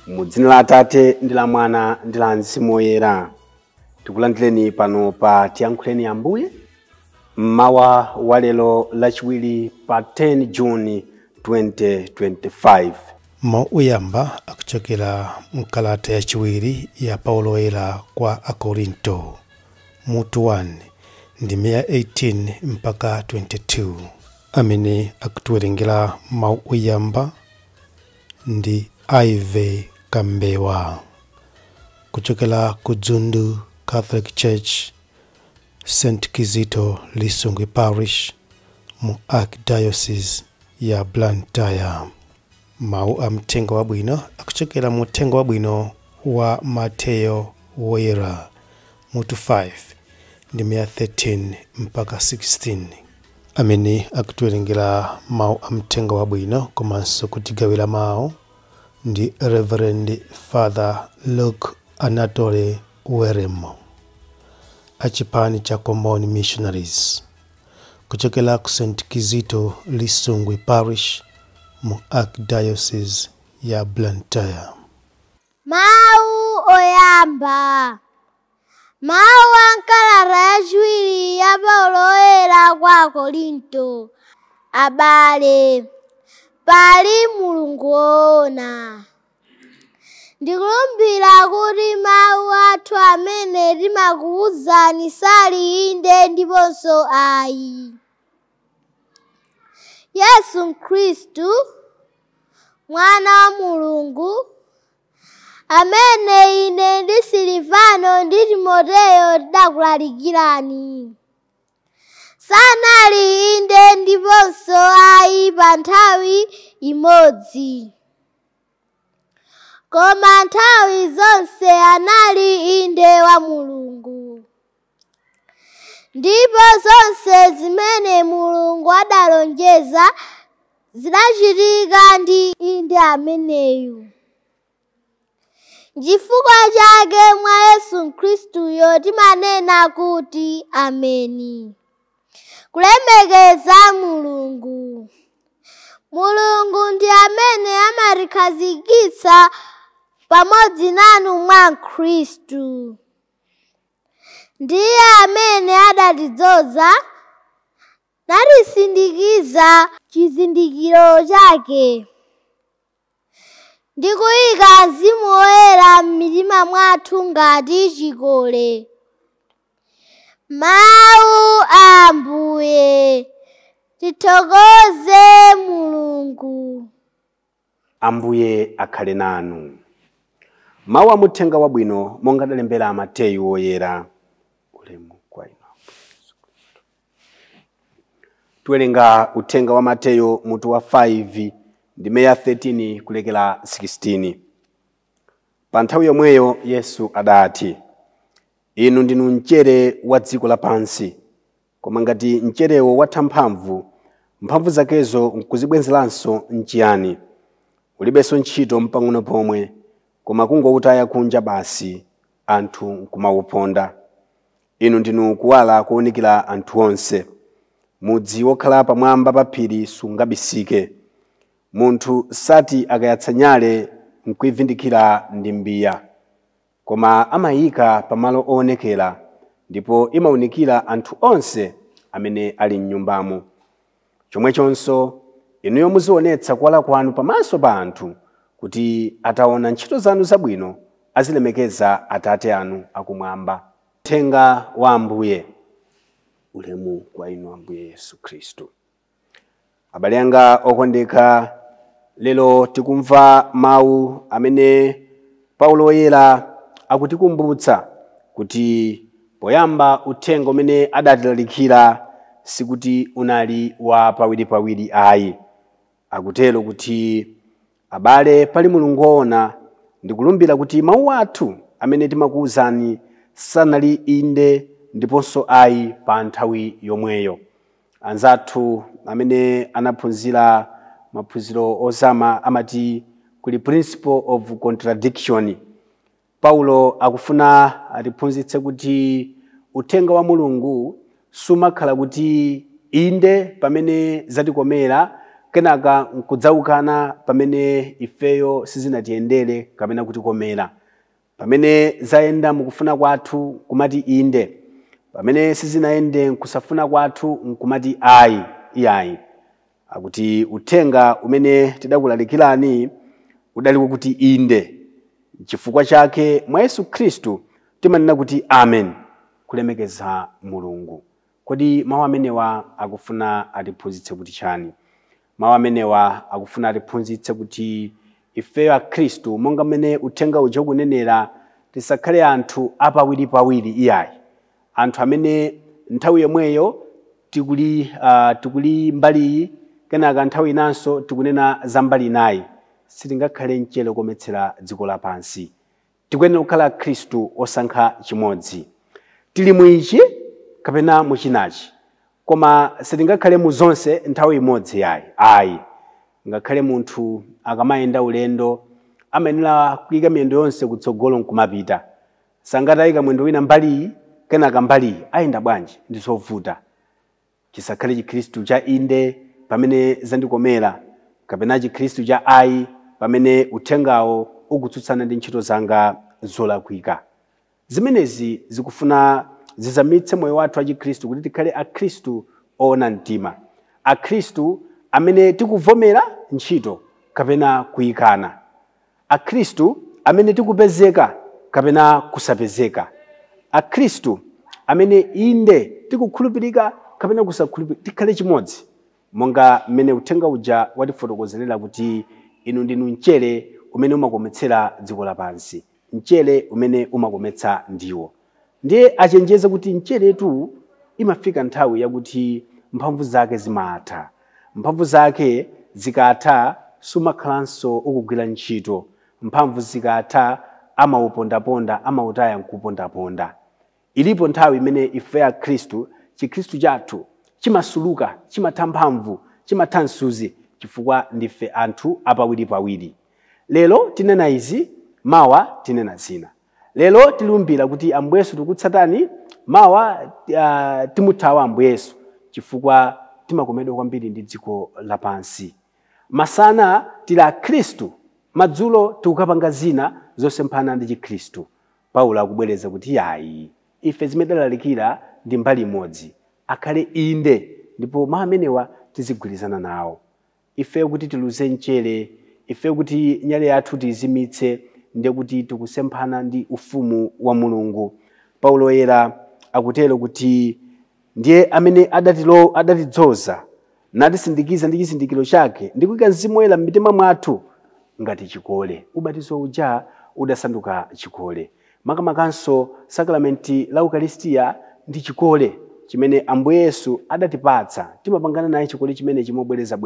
Mu dzina la Atate ndi la Mwana ndi la Mzimu Woyera. Tikulandireni pano pa Tiyankhuleni Ambuye, mmawa wa lero lachiwiri pa 10 Juni 2025. Mauyamba akuchokera mkalata yachiwiri ya Paulo woyera kwa Akorinto, mutu 1 ndime 18 mpaka 22. Amene akutuwerengera mauyamba ndi Ive Kambewa kuchokera ku Dzundu Catholic Church, St. Kizito Lisungwe Parish, mu Archdiocese ya Blantyre. Mau amtengo wabwino akuchokera mu tengo wabwino wa Mateyo woyera, mutu 5 ndime 13 mpaka 16. Amene akutuwerengera mau amtengo wabwino komanso kutigawira mau ndi Reverend Father Luke Anatole Weremo, achipani cha Common Missionaries, kuchokera ku St. Kizito Lisungwe Parish, mu Archdiocese ya Blantyre. Mau oyamba. Mau ankalata yachiwiri ya Paulo woyera kwa Akorinto. Abale, pali Mulungu woona. Ndikulumbira kuti mawu athu amene timakuwuzani sali inde ndiponso ayi. Yesu Khristu, Mwana wa Mulungu, amene ine ndi Silivano ndi Timoteyo tidakulalikirani, sanali inde ndiponso ayi pa nthawi imodzi, koma nthawi zonse anali inde wa Mulungu. Ndipo zonse zimene Mulungu adalonjeza zidachitika ndi inde ameneyu. Chifukwa chake mwa Yesu Khristuyo timanena kuti ameni. Kulemekeza Mulungu. Mulungu ndi amene amatikhazikitsa pamodzi nanu mwa Khristu. Ndiye amene adatidzoza natisindikiza chizindikiro chake, ndikuyika Mzimu Woyera m'mitima mwathu ngati chikole. Mawu a Ambuye. Tithokoze Mulungu. Ambuye akhale nanu. Mawu amuthenga wabwino monga adalembera Mateyu woyera. Ulemu kwa inu. Tuwerenga uthenga wa Mateyu mutu wa 5 ndime ya 13 kulekera 16. Pa nthawi yomweyo Yesu adati, inu ndinu mchere wa dziko lapansi, koma ngati mcherewo watha mphamvu, mphamvu zakezo nkuzibwenzeranso nchiyani? Ulibenso ntchito mpang'ono pomwe, koma kungowutaya kunja basi, anthu nkumawuponda. Inu ndinu kuwala kuwunikira anthu onse. Mudzi wokhala pamwamba pa phiri sungabisike. Munthu sati akayatsa nyale nkuyivindikira ndi mbiya, koma amayika pamalo oonekera, ndipo imawunikira anthu onse amene ali m'nyumbamo. Chomwechonso inuyo muzionetsa kuwala kwanu pamaso pa anthu, kuti ataona ntchito zanu zabwino azilemekeza Atate anu akumwamba. Uthenga wa Ambuye. Ulemu kwa inu Ambuye Yesu Khristu. Abale anga okondeka, lero tikumva mawu amene Paulo woyera akutikumbutsa kuti poyamba uthenga umene adatilalikira sikuti unali wa pawiripawiri ayi. Akutero kuti abale pali Mulungu woona, ndikulumbira kuti mawu athu amene timakuwuzani sanali inde ndiponso ayi pa nthawi yomweyo. Anzathu amene anaphunzira maphunziro ozama amati kuli principle of contradiction. Paulo akufuna atiphunzitse kuti uthenga wa Mulungu sumakhala kuti inde pamene zatikomera kenaka nkudzaukana pamene ifeyo sizinatiyendere kapena kutikomera, pamene zayenda mukufuna kwathu kumati inde, pamene sizinayende nkusafuna kwathu nkumati ayi. Akuti uthenga umene tidakulalikirani udali kuti inde. Chifukwa chake mwa Yesu Khristu timanena kuti amen, kulemekeza Mulungu. Kodi mawu amenewa akufuna atiphunzitse kuti chani? Mawu amenewa akufuna atiphunzitse kuti ifeyo a Khristu monga mmene uthenga uja kunenera tisakhale anthu apawiripawiri iyayi, anthu amene nthawi yomweyo tikuli mbali kenaka nthawi inanso tikunena za mbali inayi. Sitingakhale mchere kometsera dziko lapansi. Tikuyenera kukhala Khristu osankha chimodzi. Tili mwichi kapena muchinachi, koma sitingakhale mu zonse nthawi imodzi ayi. Ngakhale munthu akamayenda ulendo amayenera kuyika miyendo yonse kutsogolo nkumapita. Sangatayika mwendo wina mbali kenaka mbali ayenda bwanji ndi zovuta. Chisakhale Chikhristu cha inde pamene zandikomera, kapena Chikhristu cha ayi pamene uthengawo ukutsutsana ndi ntchito zanga zolakwika. Zimenezi zikufuna zizamitse moyo wathu wa Chikhristu kuti tikhale a Khristu oona mtima, a Khristu amene tikuvomera ntchito kapena kuyikana, a Khristu amene tikupezeka kapena kusapezeka, a Khristu amene inde tikukhulupirika kapena kusakhulupirika, tikhale chimodzi. Monga mmene uthenga uja watifotokozerera kuti inu ndinu mchere umene umakometsera dziko lapansi, mchere umene umakometsa ndiwo. Ndiye achenjeza kuti mcheretu imafika nthawi yakuti mphamvu zake zimatha. Mphamvu zake zikatha sumakhalanso ukugwira ntchito. Mphamvu zikatha amaupondaponda, amautaya nkupondaponda. Ilipo nthawi imene ife a Khristu, Chikhristu chathu chimasuluka, chimatha mphamvu, chimatha msuzi, chifukwa ndife anthu apawiripawiri. Lero tinena izi, mawa tinena zina. Lero tilumbira kuti Ambuye Yesu tikutsatani, mawa timuthawa Ambuye Yesu chifukwa timakomedwa kwambiri ndi dziko lapansi. Masana tila Khristu, madzulo tikukapanga zina zosemphana ndi Chikhristu. Paulo akubwereza kuti yayi, ife zimedalalikira ndi mbali imodzi, akhale inde, ndipo mawu amenewa tizigwirizana nawo. Ife kuti tiluze mchere, ife kuti nyale yathu tizimitse, ndiye kuti tikusemphana ndi ufumu wa Mulungu. Paulo yera akutero kuti ndiye amene adatidzoza natisindikiza ndi chizindikiro chake ndi kuyika Mzimu Woyera m'mitima mwathu ngati chikole. Ubatizo uja udasanduka chikole. Makamakanso sakramenti la Ukaristiya ndi chikole chimene Ambuye Yesu adatipatsa. Timapangana naye chikole chimene chimobwereza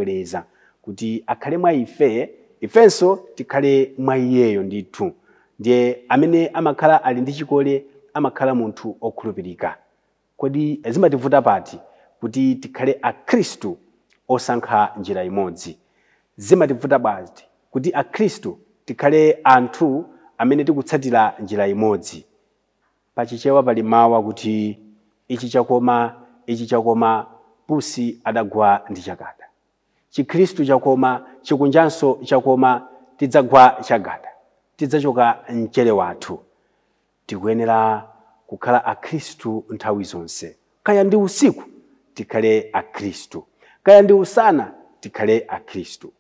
kuti akhale mwa ife, ifenso tikhale mwa iyeyo ndithu. Ndiye amene amakhala ali ndi chikole amakhala munthu okhulupirika. Kodi zimativuta pati kuti tikhale a Khristu osankha njira imodzi? Zimativuta bwanji kuti a Khristu tikhale anthu amene tikutsatira njira imodzi? Pachichewa pali mawu kuti ichi chakoma pusi adagwa ndi chagada. Chikhristu chakoma, chikunjanso chakoma, tidzagwa chagada, tidzachoka mchere wathu. Tikuyenera kukhala a Khristu nthawi zonse. Kaya ndi usiku tikhale a Khristu, kaya ndi usana tikhale a Khristu.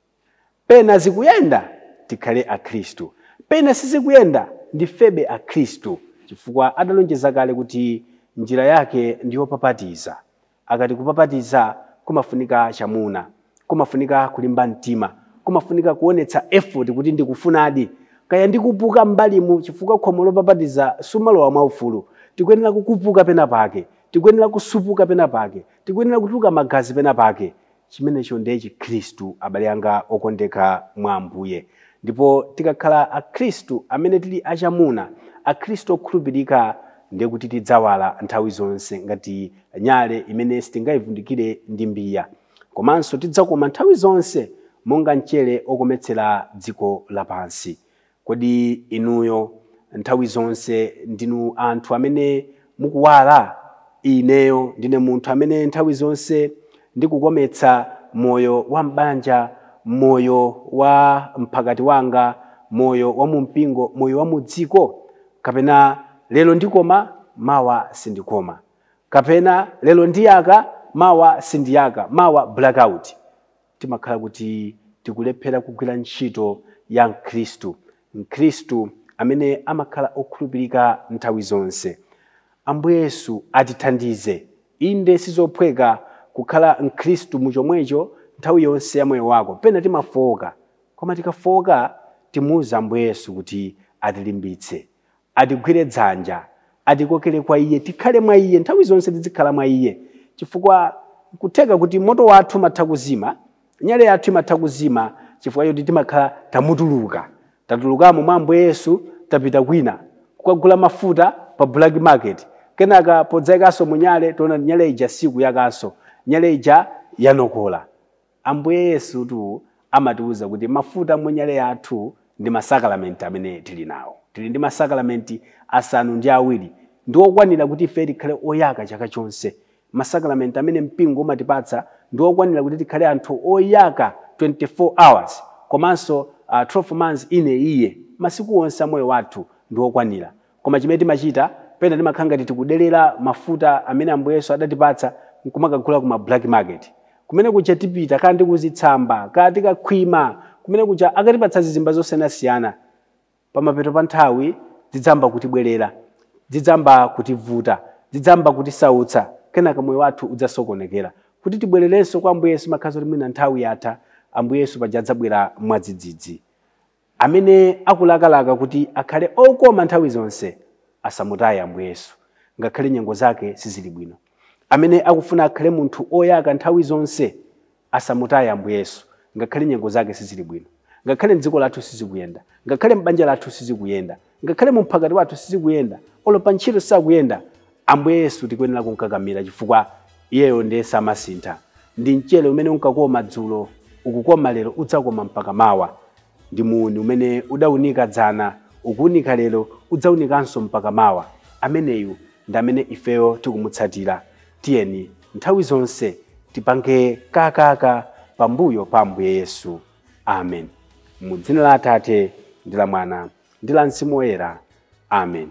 Pena zikuyenda tikhale a Khristu, pena sizikuyenda ndifebe a Khristu, chifukwa adalonjeza kale kuti njira yake ndiyo papatiza. Akati kupapatiza kumafunika chamuna, kumafunika kulimba mtima, kumafunika kuonetsa effort kuti ndikufunadi. Kaya ndikupuka mbalimu chifukwa khomo lopapatiza sumalowa mwaufulu. Tikuyenera kukupuka pena pake, tikuyenera kusupuka pena pake, tikuyenera kutuka magazi pena pake. Chimenecho ndiye Chikhristu, abale anga okondeka mwa Ambuye. Ndipo tikakhala a Khristu amene tili achamuna, a Khristu okhulupirika, ndiye kuti tidzawala nthawi zonse ngati nyale imene sitingayivundikire ndi mbiya. Komanso tidzakoma nthawi zonse monga mchere okometsera dziko lapansi. Kodi inuyo nthawi zonse ndinu anthu amene mukuwala? Ineyo ndine munthu amene nthawi zonse ndikukometsa moyo wa mbanja, moyo wa mphakati wanga, moyo wa mumpingo, moyo wa mudziko, kapena lelo ndikoma mawa sindikoma, kapena lelo ndiyaka mawa sindiyaka, mawa blackout. Timakhala kuti tikulephera kugwira ntchito ya Mkhristu amene amakhala okhulupirika nthawi zonse. Ambuye Yesu atithandize. Inde sizophweka kukhala Mkhristu muchomwecho nthawi yonse ya moyo wako. Pena timafoka, koma tikafoka timuuza Ambuye Yesu kuti atilimbitse, atigwire dzanja, atikokere kwa Iye, tikhale mwa Iye, nthawi zonse tizikhala mwa Iye. Chifukwa kutheka kuti moto wathu matha kuzima, nyale yathu imatha kuzima, chifukwa yoti timakhala tatulukamo mwa Ambuye Yesu, tapita kwina kukagula mafuta pa black market. Kenaka podzayikaso munyale tona nyale ija siku yakaso, nyale ija yanokola. Ambuye Yesu tu amatiuza kuti mafuta munyale yathu ndi masakalamenti amene tili nawo. Tili ndi masakalamenti 7 ndi okwanira kuti ife tikhale oyaka chaka chonse. Masakalamenti amene mpingo umatipatsa ndi okwanira kuti tikhale anthu oyaka 24 hours, komanso 12 months ine Iye, masiku onse amoyo wathu ndi okwanira. Koma chimene timachita, pena timakhala ngati tikudelera mafuta amene Ambuye Yesu adatipatsa nkumakagula kuma black market. Kumene kuja tipita kandi kuzitsamba, kandi kakhwima, kumene kuja akatipatsa zizimba zosiyanasiyana. Pamapeto pa nthawi zidzamba kutibwerera, zidzamba kutivuta, zidzamba kutisautsa, kenaka moyo wathu udzasokonekera. Kuti tibwererenso kwa Ambuye Yesu makhazo limwina nthawi yatha, Ambuye Yesu paja adzabwera mwadzidzidzi. Amene akulakalaka kuti akhale okoma nthawi zonse, asamutaye Ambuye Yesu, ngakhale nyengo zake sizili bwino. Amene akufuna akhale munthu oyaka nthawi zonse, asamutaye Ambuye Yesu, ngakhale nyengo zake sizili bwino. Ngakhale mdziko lathu sizikuyenda, ngakhale mbanja lathu sizikuyenda, ngakhale mumphakati wathu sizikuyenda, olo pa ntchito sakuyenda, Ambuye Yesu tikuyenera kunkakamira chifukwa Iyeyo ndiye samasintha. Ndi mchere umene unkakoma dzulo, ukukoma lero, udzakoma mpaka mawa. Ndi muni umene udaunika dzana, ukuunika lero, udzaunikanso mpaka mawa. Ameneyu ndi amene ifeyo tikumutsatira. Tiyeni nthawi zonse tipange kakaka pambuyo pa Ambuye Yesu. Amen. Mu dzina la Atate ndi la Mwana ndi la Mzimu Woyera. Amen.